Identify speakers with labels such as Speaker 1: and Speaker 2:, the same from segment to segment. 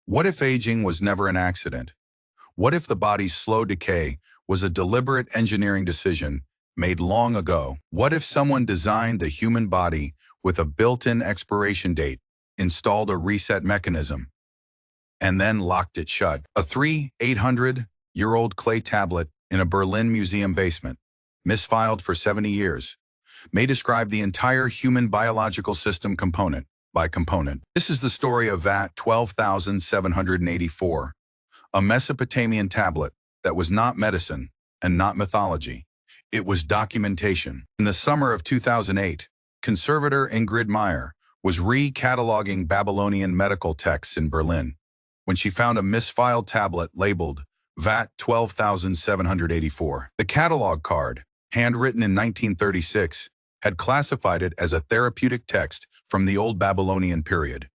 Speaker 1: What if aging was never an accident? What if the body's slow decay was a deliberate engineering decision made long ago? What if someone designed the human body with a built-in expiration date, installed a reset mechanism, and then locked it shut? A 800-year-old clay tablet in a Berlin museum basement, misfiled for 70 years, may describe the entire human biological system component by component. This is the story of VAT 12,784, a Mesopotamian tablet that was not medicine and not mythology. It was documentation. In the summer of 2008, conservator Ingrid Meyer was re-cataloging Babylonian medical texts in Berlin when she found a misfiled tablet labeled VAT 12,784. The catalog card, handwritten in 1936, had classified it as a therapeutic text from the Old Babylonian period.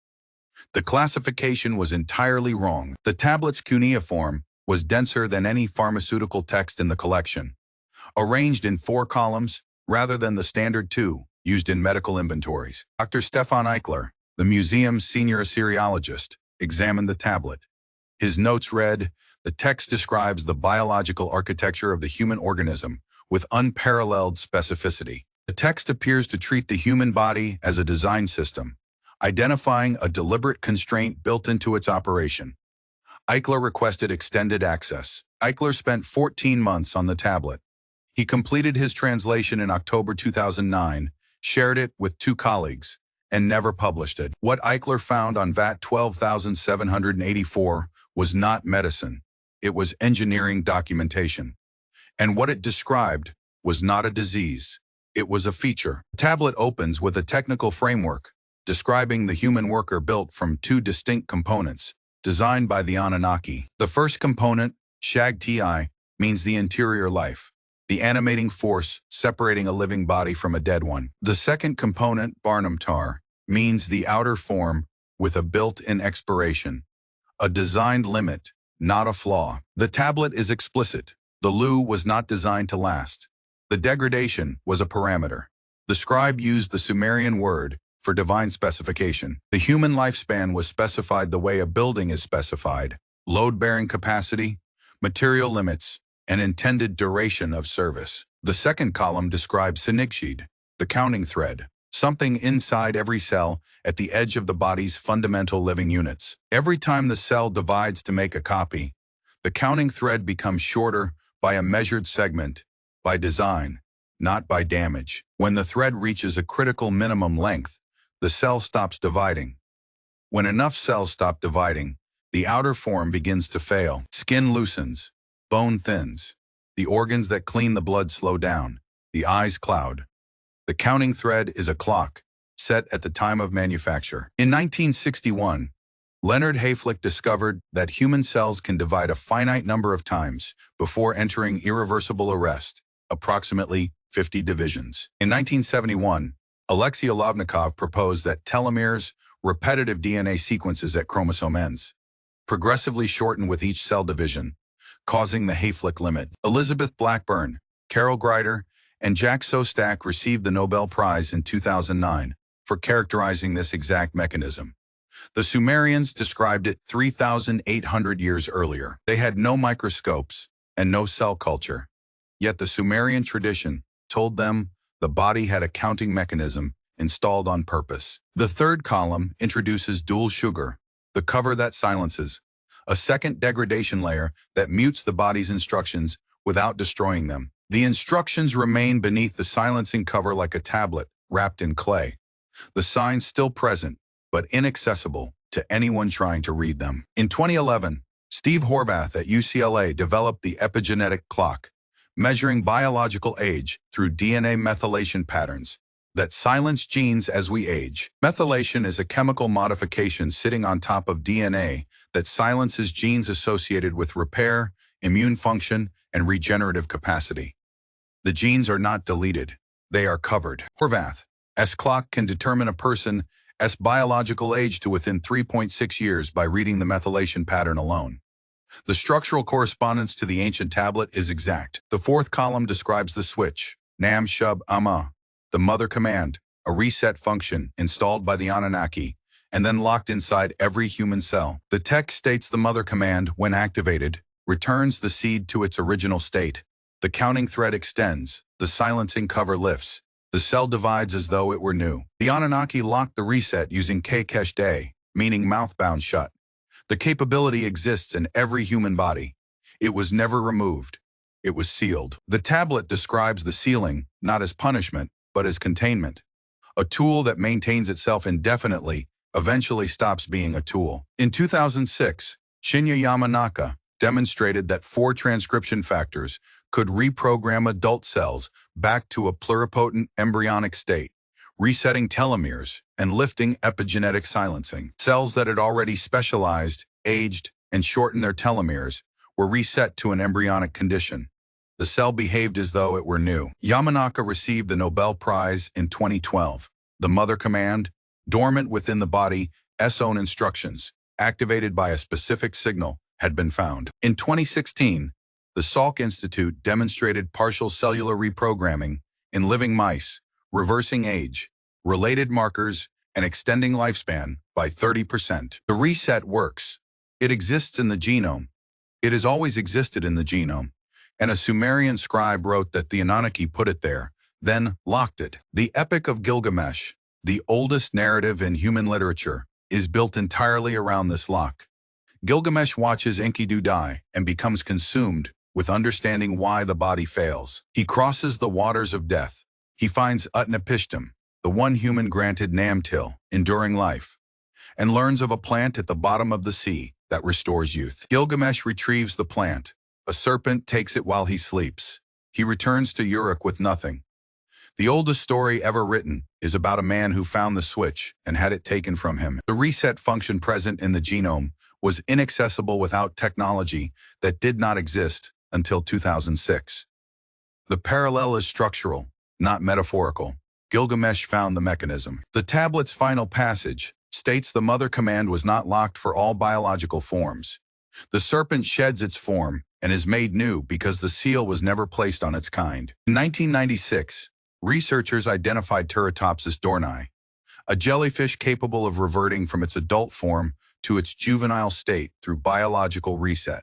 Speaker 1: The classification was entirely wrong. The tablet's cuneiform was denser than any pharmaceutical text in the collection, arranged in 4 columns rather than the standard 2 used in medical inventories. Dr. Stefan Eichler, the museum's senior Assyriologist, examined the tablet. His notes read, "The text describes the biological architecture of the human organism with unparalleled specificity. The text appears to treat the human body as a design system, identifying a deliberate constraint built into its operation." Eichler requested extended access. Eichler spent 14 months on the tablet. He completed his translation in October 2009, shared it with 2 colleagues, and never published it. What Eichler found on VAT 12,784 was not medicine. It was engineering documentation. And what it described was not a disease. It was a feature. The tablet opens with a technical framework describing the human worker built from 2 distinct components, designed by the Anunnaki. The first component, Shag-Ti, means the interior life, the animating force separating a living body from a dead one. The second component, Barnum-Tar, means the outer form with a built-in expiration, a designed limit, not a flaw. The tablet is explicit. The Lu was not designed to last. The degradation was a parameter. The scribe used the Sumerian word for divine specification. The human lifespan was specified the way a building is specified: load-bearing capacity, material limits, and intended duration of service. The second column describes Sinigshid, the counting thread, something inside every cell at the edge of the body's fundamental living units. Every time the cell divides to make a copy, the counting thread becomes shorter by a measured segment, by design, not by damage. When the thread reaches a critical minimum length, the cell stops dividing. When enough cells stop dividing, the outer form begins to fail. Skin loosens, bone thins, the organs that clean the blood slow down, the eyes cloud. The counting thread is a clock, set at the time of manufacture. In 1961, Leonard Hayflick discovered that human cells can divide a finite number of times before entering irreversible arrest, approximately 50 divisions. In 1971, Alexei Lovnikov proposed that telomeres, repetitive DNA sequences at chromosome ends, progressively shorten with each cell division, causing the Hayflick limit. Elizabeth Blackburn, Carol Greider, and Jack Szostak received the Nobel Prize in 2009 for characterizing this exact mechanism. The Sumerians described it 3,800 years earlier. They had no microscopes and no cell culture, yet the Sumerian tradition told them the body had a counting mechanism installed on purpose. The third column introduces dual sugar, the cover that silences, a second degradation layer that mutes the body's instructions without destroying them. The instructions remain beneath the silencing cover like a tablet wrapped in clay, the signs still present but inaccessible to anyone trying to read them. In 2011, Steve Horvath at UCLA developed the epigenetic clock, measuring biological age through DNA methylation patterns that silence genes as we age. Methylation is a chemical modification sitting on top of DNA that silences genes associated with repair, immune function, and regenerative capacity. The genes are not deleted, they are covered. Horvath's clock can determine a person's biological age to within 3.6 years by reading the methylation pattern alone. The structural correspondence to the ancient tablet is exact. The fourth column describes the switch, Nam Shub Ama, the mother command, a reset function installed by the Anunnaki and then locked inside every human cell. The text states the mother command, when activated, returns the seed to its original state. The counting thread extends, the silencing cover lifts, the cell divides as though it were new. The Anunnaki locked the reset using K-Kesh Day, meaning mouth-bound shut. The capability exists in every human body. It was never removed. It was sealed. The tablet describes the sealing not as punishment, but as containment. A tool that maintains itself indefinitely eventually stops being a tool. In 2006, Shinya Yamanaka demonstrated that 4 transcription factors could reprogram adult cells back to a pluripotent embryonic state, resetting telomeres and lifting epigenetic silencing. Cells that had already specialized, aged, and shortened their telomeres were reset to an embryonic condition. The cell behaved as though it were new. Yamanaka received the Nobel Prize in 2012. The mother command, dormant within the body's own instructions, activated by a specific signal, had been found. In 2016, the Salk Institute demonstrated partial cellular reprogramming in living mice, reversing age, related markers, and extending lifespan by 30%. The reset works. It exists in the genome. It has always existed in the genome, and a Sumerian scribe wrote that the Anunnaki put it there, then locked it. The Epic of Gilgamesh, the oldest narrative in human literature, is built entirely around this lock. Gilgamesh watches Enkidu die and becomes consumed with understanding why the body fails. He crosses the waters of death. He finds Utnapishtim, the one human granted Namtil, enduring life, and learns of a plant at the bottom of the sea that restores youth. Gilgamesh retrieves the plant. A serpent takes it while he sleeps. He returns to Uruk with nothing. The oldest story ever written is about a man who found the switch and had it taken from him. The reset function present in the genome was inaccessible without technology that did not exist until 2006. The parallel is structural, not metaphorical. Gilgamesh found the mechanism. The tablet's final passage states the mother command was not locked for all biological forms. The serpent sheds its form and is made new because the seal was never placed on its kind. In 1996, researchers identified Turritopsis dohrnii, a jellyfish capable of reverting from its adult form to its juvenile state through biological reset.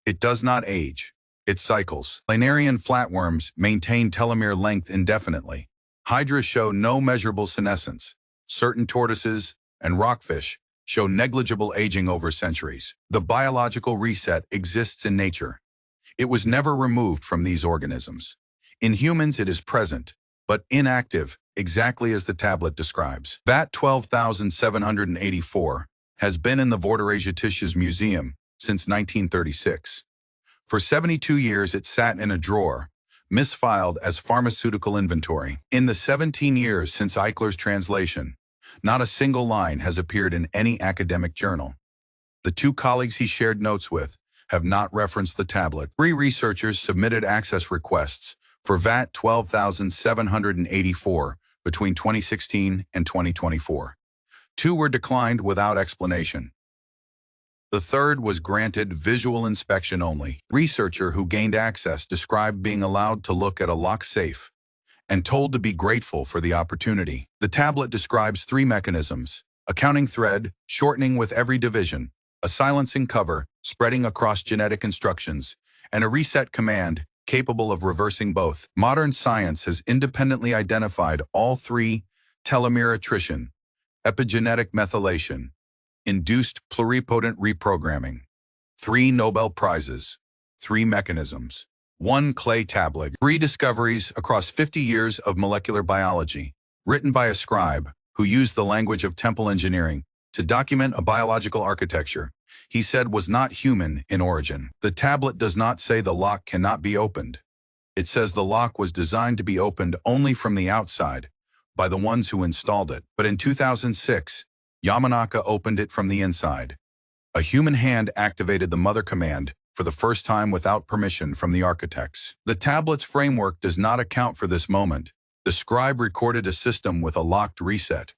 Speaker 1: It does not age. It cycles. Planarian flatworms maintain telomere length indefinitely. Hydras show no measurable senescence. Certain tortoises and rockfish show negligible aging over centuries. The biological reset exists in nature. It was never removed from these organisms. In humans, it is present, but inactive, exactly as the tablet describes. VAT 12784 has been in the Vorderasiatisches Museum since 1936. For 72 years, it sat in a drawer, misfiled as pharmaceutical inventory. In the 17 years since Eichler's translation, not a single line has appeared in any academic journal. The 2 colleagues he shared notes with have not referenced the tablet. 3 researchers submitted access requests for VAT 12784 between 2016 and 2024. 2 were declined without explanation. The 3rd was granted visual inspection only. Researcher who gained access described being allowed to look at a locked safe and told to be grateful for the opportunity. The tablet describes 3 mechanisms: a counting thread, shortening with every division, a silencing cover, spreading across genetic instructions, and a reset command capable of reversing both. Modern science has independently identified all 3: telomere attrition, epigenetic methylation, induced pluripotent reprogramming. 3 Nobel Prizes, 3 mechanisms, 1 clay tablet. 3 discoveries across 50 years of molecular biology, written by a scribe who used the language of temple engineering to document a biological architecture he said was not human in origin. The tablet does not say the lock cannot be opened. It says the lock was designed to be opened only from the outside by the ones who installed it. But in 2006, Yamanaka opened it from the inside. A human hand activated the mother command for the first time without permission from the architects. The tablet's framework does not account for this moment. The scribe recorded a system with a locked reset.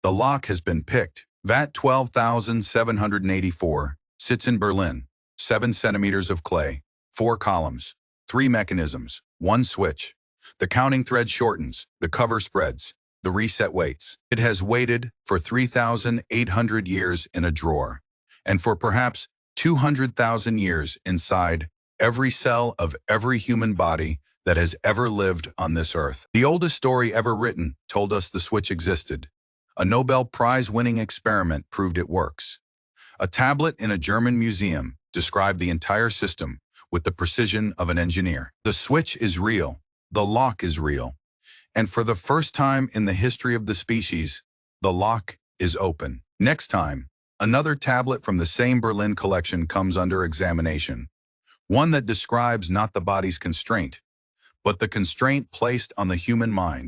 Speaker 1: The lock has been picked. VAT 12784 sits in Berlin. 7 centimeters of clay, 4 columns, 3 mechanisms, 1 switch. The counting thread shortens, the cover spreads. The reset waits. It has waited for 3,800 years in a drawer, and for perhaps 200,000 years inside every cell of every human body that has ever lived on this earth. The oldest story ever written told us the switch existed. A Nobel Prize-winning experiment proved it works. A tablet in a German museum described the entire system with the precision of an engineer. The switch is real. The lock is real. And for the first time in the history of the species, the lock is open. Next time, another tablet from the same Berlin collection comes under examination. One that describes not the body's constraint, but the constraint placed on the human mind.